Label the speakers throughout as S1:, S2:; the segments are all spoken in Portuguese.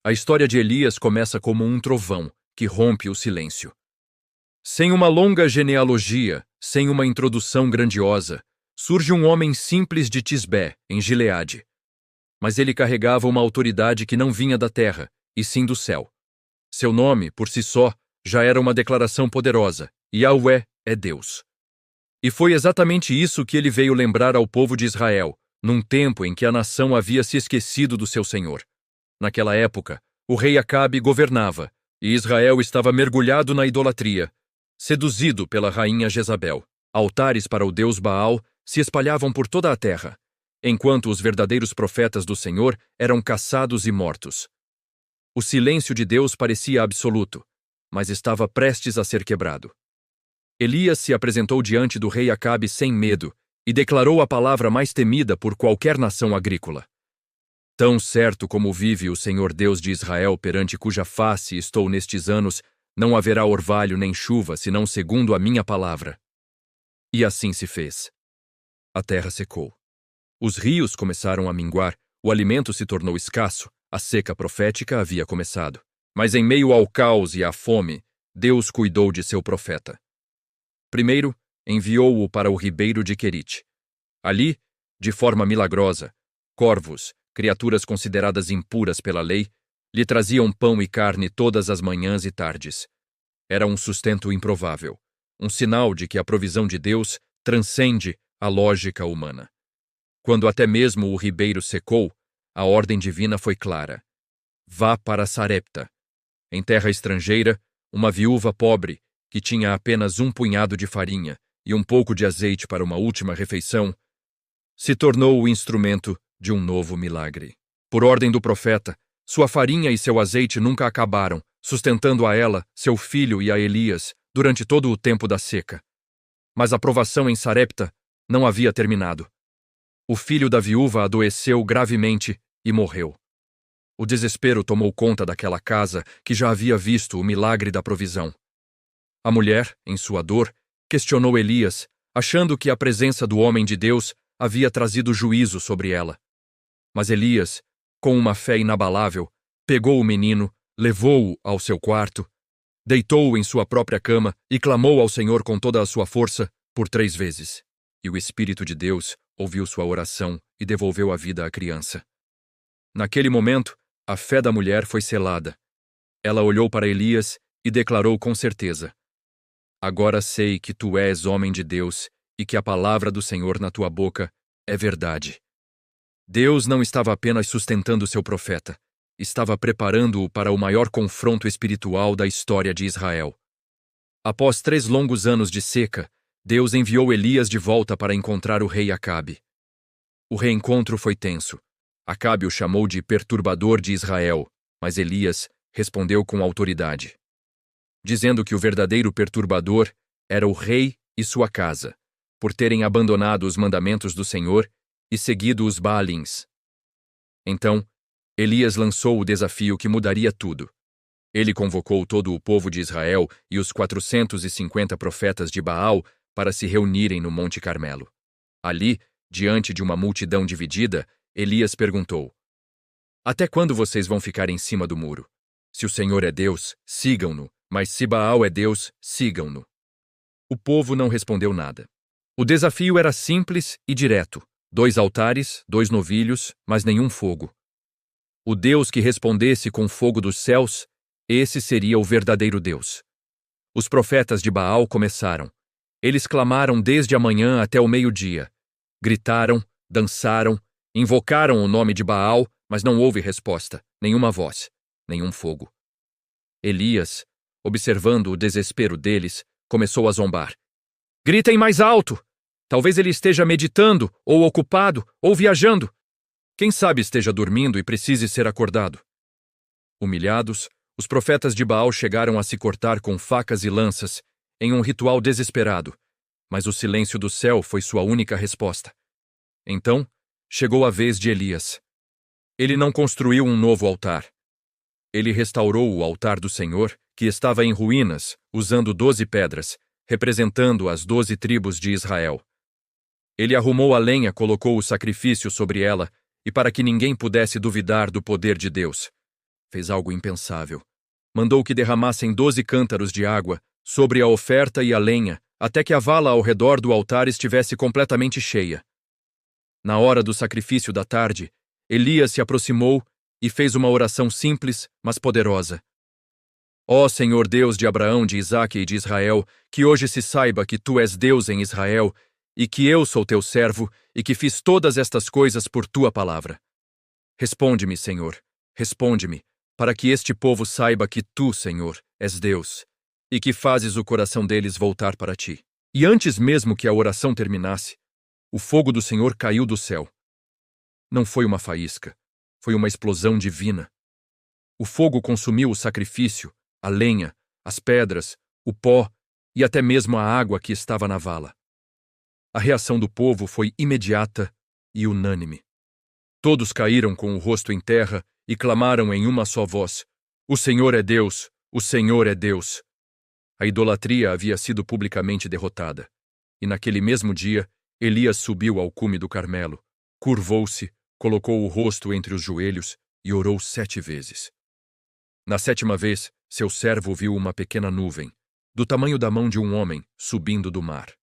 S1: A história de Elias começa como um trovão que rompe o silêncio. Sem uma longa genealogia, sem uma introdução grandiosa, surge um homem simples de Tisbé, em Gileade. Mas ele carregava uma autoridade que não vinha da terra, e sim do céu. Seu nome, por si só, já era uma declaração poderosa: Yahweh é Deus. E foi exatamente isso que ele veio lembrar ao povo de Israel, num tempo em que a nação havia se esquecido do seu Senhor. Naquela época, o rei Acabe governava, e Israel estava mergulhado na idolatria, seduzido pela rainha Jezabel. Altares para o deus Baal se espalhavam por toda a terra, enquanto os verdadeiros profetas do Senhor eram caçados e mortos. O silêncio de Deus parecia absoluto, mas estava prestes a ser quebrado. Elias se apresentou diante do rei Acabe sem medo e declarou a palavra mais temida por qualquer nação agrícola. Tão certo como vive o Senhor Deus de Israel, perante cuja face estou nestes anos, não haverá orvalho nem chuva, senão segundo a minha palavra. E assim se fez. A terra secou. Os rios começaram a minguar, o alimento se tornou escasso, a seca profética havia começado. Mas em meio ao caos e à fome, Deus cuidou de seu profeta. Primeiro, enviou-o para o ribeiro de Querite. Ali, de forma milagrosa, corvos, criaturas consideradas impuras pela lei, lhe traziam pão e carne todas as manhãs e tardes. Era um sustento improvável, um sinal de que a provisão de Deus transcende a lógica humana. Quando até mesmo o ribeiro secou, a ordem divina foi clara: vá para Sarepta. Em terra estrangeira, uma viúva pobre, que tinha apenas um punhado de farinha e um pouco de azeite para uma última refeição, se tornou o instrumento de um novo milagre. Por ordem do profeta, sua farinha e seu azeite nunca acabaram, sustentando a ela, seu filho e a Elias durante todo o tempo da seca. Mas a provação em Sarepta não havia terminado. O filho da viúva adoeceu gravemente e morreu. O desespero tomou conta daquela casa que já havia visto o milagre da provisão. A mulher, em sua dor, questionou Elias, achando que a presença do homem de Deus havia trazido juízo sobre ela. Mas Elias, com uma fé inabalável, pegou o menino, levou-o ao seu quarto, deitou-o em sua própria cama e clamou ao Senhor com toda a sua força por 3 vezes. E o Espírito de Deus ouviu sua oração e devolveu a vida à criança. Naquele momento, a fé da mulher foi selada. Ela olhou para Elias e declarou com certeza: agora sei que tu és homem de Deus e que a palavra do Senhor na tua boca é verdade. Deus não estava apenas sustentando seu profeta, estava preparando-o para o maior confronto espiritual da história de Israel. Após 3 longos anos de seca, Deus enviou Elias de volta para encontrar o rei Acabe. O reencontro foi tenso. Acabe o chamou de perturbador de Israel, mas Elias respondeu com autoridade, dizendo que o verdadeiro perturbador era o rei e sua casa, por terem abandonado os mandamentos do Senhor e seguido os Baalins. Então, Elias lançou o desafio que mudaria tudo. Ele convocou todo o povo de Israel e os 450 profetas de Baal para se reunirem no Monte Carmelo. Ali, diante de uma multidão dividida, Elias perguntou: até quando vocês vão ficar em cima do muro? Se o Senhor é Deus, sigam-no, mas se Baal é Deus, sigam-no. O povo não respondeu nada. O desafio era simples e direto: 2 altares, 2 novilhos, mas nenhum fogo. O Deus que respondesse com fogo dos céus, esse seria o verdadeiro Deus. Os profetas de Baal começaram. Eles clamaram desde a manhã até o meio-dia. Gritaram, dançaram, invocaram o nome de Baal, mas não houve resposta, nenhuma voz, nenhum fogo. Elias, observando o desespero deles, começou a zombar. Gritem mais alto! Talvez ele esteja meditando, ou ocupado, ou viajando. Quem sabe esteja dormindo e precise ser acordado. Humilhados, os profetas de Baal chegaram a se cortar com facas e lanças, em um ritual desesperado, mas o silêncio do céu foi sua única resposta. Então, chegou a vez de Elias. Ele não construiu um novo altar. Ele restaurou o altar do Senhor, que estava em ruínas, usando 12 pedras, representando as 12 tribos de Israel. Ele arrumou a lenha, colocou o sacrifício sobre ela, e para que ninguém pudesse duvidar do poder de Deus, fez algo impensável. Mandou que derramassem 12 cântaros de água sobre a oferta e a lenha, até que a vala ao redor do altar estivesse completamente cheia. Na hora do sacrifício da tarde, Elias se aproximou e fez uma oração simples, mas poderosa. Ó Senhor Deus de Abraão, de Isaque e de Israel, que hoje se saiba que tu és Deus em Israel, e que eu sou teu servo, e que fiz todas estas coisas por tua palavra. Responde-me, Senhor, responde-me, para que este povo saiba que tu, Senhor, és Deus, e que fazes o coração deles voltar para ti. E antes mesmo que a oração terminasse, o fogo do Senhor caiu do céu. Não foi uma faísca, foi uma explosão divina. O fogo consumiu o sacrifício, a lenha, as pedras, o pó e até mesmo a água que estava na vala. A reação do povo foi imediata e unânime. Todos caíram com o rosto em terra e clamaram em uma só voz: O Senhor é Deus! O Senhor é Deus! A idolatria havia sido publicamente derrotada. E naquele mesmo dia, Elias subiu ao cume do Carmelo, curvou-se, colocou o rosto entre os joelhos e orou 7 vezes. Na 7ª vez, seu servo viu uma pequena nuvem, do tamanho da mão de um homem, subindo do mar.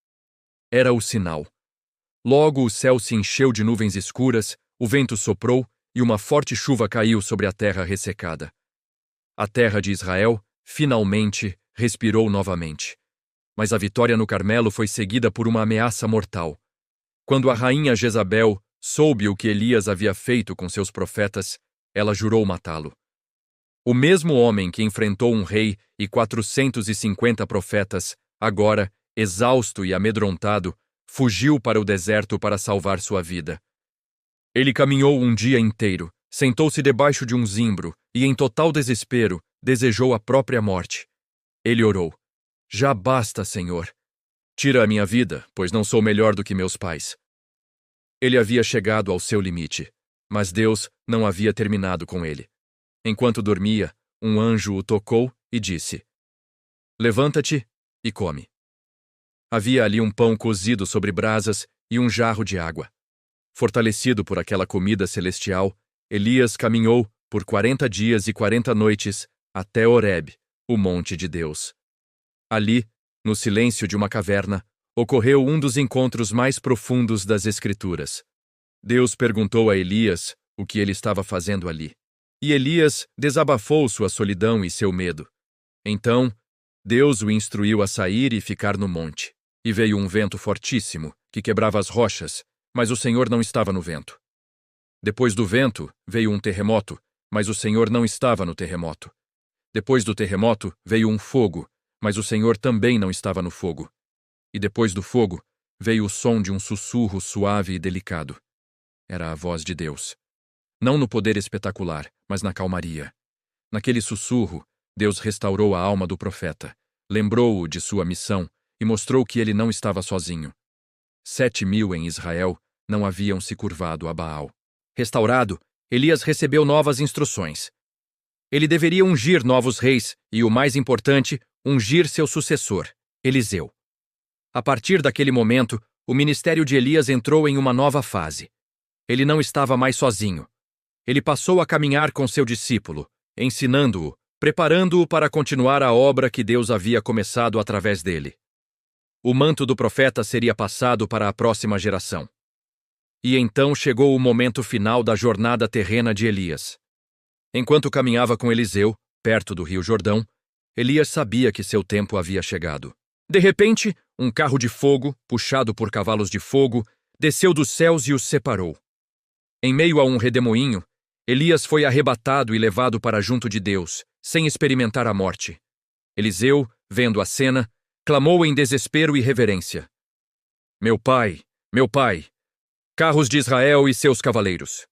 S1: Era o sinal. Logo o céu se encheu de nuvens escuras, o vento soprou e uma forte chuva caiu sobre a terra ressecada. A terra de Israel, finalmente, respirou novamente. Mas a vitória no Carmelo foi seguida por uma ameaça mortal. Quando a rainha Jezabel soube o que Elias havia feito com seus profetas, ela jurou matá-lo. O mesmo homem que enfrentou um rei e 450 profetas, agora, exausto e amedrontado, fugiu para o deserto para salvar sua vida. Ele caminhou um dia inteiro, sentou-se debaixo de um zimbro e, em total desespero, desejou a própria morte. Ele orou: Já basta, Senhor. Tira a minha vida, pois não sou melhor do que meus pais. Ele havia chegado ao seu limite, mas Deus não havia terminado com ele. Enquanto dormia, um anjo o tocou e disse: Levanta-te e come. Havia ali um pão cozido sobre brasas e um jarro de água. Fortalecido por aquela comida celestial, Elias caminhou por 40 dias e 40 noites até Horebe, o monte de Deus. Ali, no silêncio de uma caverna, ocorreu um dos encontros mais profundos das Escrituras. Deus perguntou a Elias o que ele estava fazendo ali. E Elias desabafou sua solidão e seu medo. Então, Deus o instruiu a sair e ficar no monte. E veio um vento fortíssimo, que quebrava as rochas, mas o Senhor não estava no vento. Depois do vento, veio um terremoto, mas o Senhor não estava no terremoto. Depois do terremoto, veio um fogo, mas o Senhor também não estava no fogo. E depois do fogo, veio o som de um sussurro suave e delicado. Era a voz de Deus. Não no poder espetacular, mas na calmaria. Naquele sussurro, Deus restaurou a alma do profeta, lembrou-o de sua missão e mostrou que ele não estava sozinho. 7.000 em Israel não haviam se curvado a Baal. Restaurado, Elias recebeu novas instruções. Ele deveria ungir novos reis e, o mais importante, ungir seu sucessor, Eliseu. A partir daquele momento, o ministério de Elias entrou em uma nova fase. Ele não estava mais sozinho. Ele passou a caminhar com seu discípulo, ensinando-o, preparando-o para continuar a obra que Deus havia começado através dele. O manto do profeta seria passado para a próxima geração. E então chegou o momento final da jornada terrena de Elias. Enquanto caminhava com Eliseu, perto do rio Jordão, Elias sabia que seu tempo havia chegado. De repente, um carro de fogo, puxado por cavalos de fogo, desceu dos céus e os separou. Em meio a um redemoinho, Elias foi arrebatado e levado para junto de Deus, sem experimentar a morte. Eliseu, vendo a cena, clamou em desespero e reverência: Meu pai, carros de Israel e seus cavaleiros.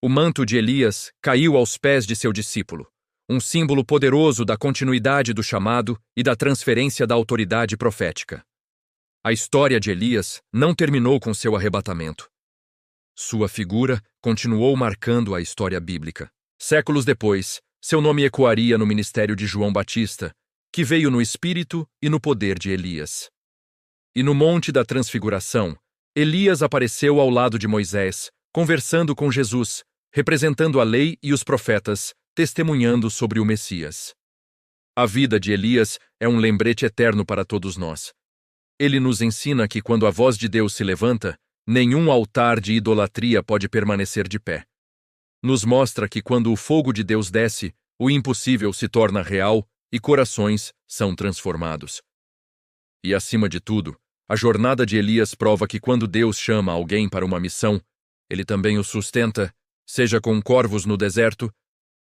S1: O manto de Elias caiu aos pés de seu discípulo, um símbolo poderoso da continuidade do chamado e da transferência da autoridade profética. A história de Elias não terminou com seu arrebatamento. Sua figura continuou marcando a história bíblica. Séculos depois, seu nome ecoaria no ministério de João Batista, que veio no espírito e no poder de Elias. E no Monte da Transfiguração, Elias apareceu ao lado de Moisés, conversando com Jesus, representando a lei e os profetas, testemunhando sobre o Messias. A vida de Elias é um lembrete eterno para todos nós. Ele nos ensina que quando a voz de Deus se levanta, nenhum altar de idolatria pode permanecer de pé. Nos mostra que quando o fogo de Deus desce, o impossível se torna real e corações são transformados. E acima de tudo, a jornada de Elias prova que quando Deus chama alguém para uma missão, ele também o sustenta, seja com corvos no deserto,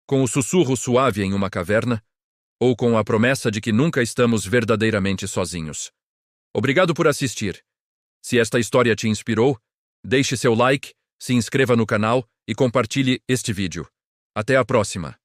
S1: com o sussurro suave em uma caverna, ou com a promessa de que nunca estamos verdadeiramente sozinhos. Obrigado por assistir. Se esta história te inspirou, deixe seu like, se inscreva no canal e compartilhe este vídeo. Até a próxima!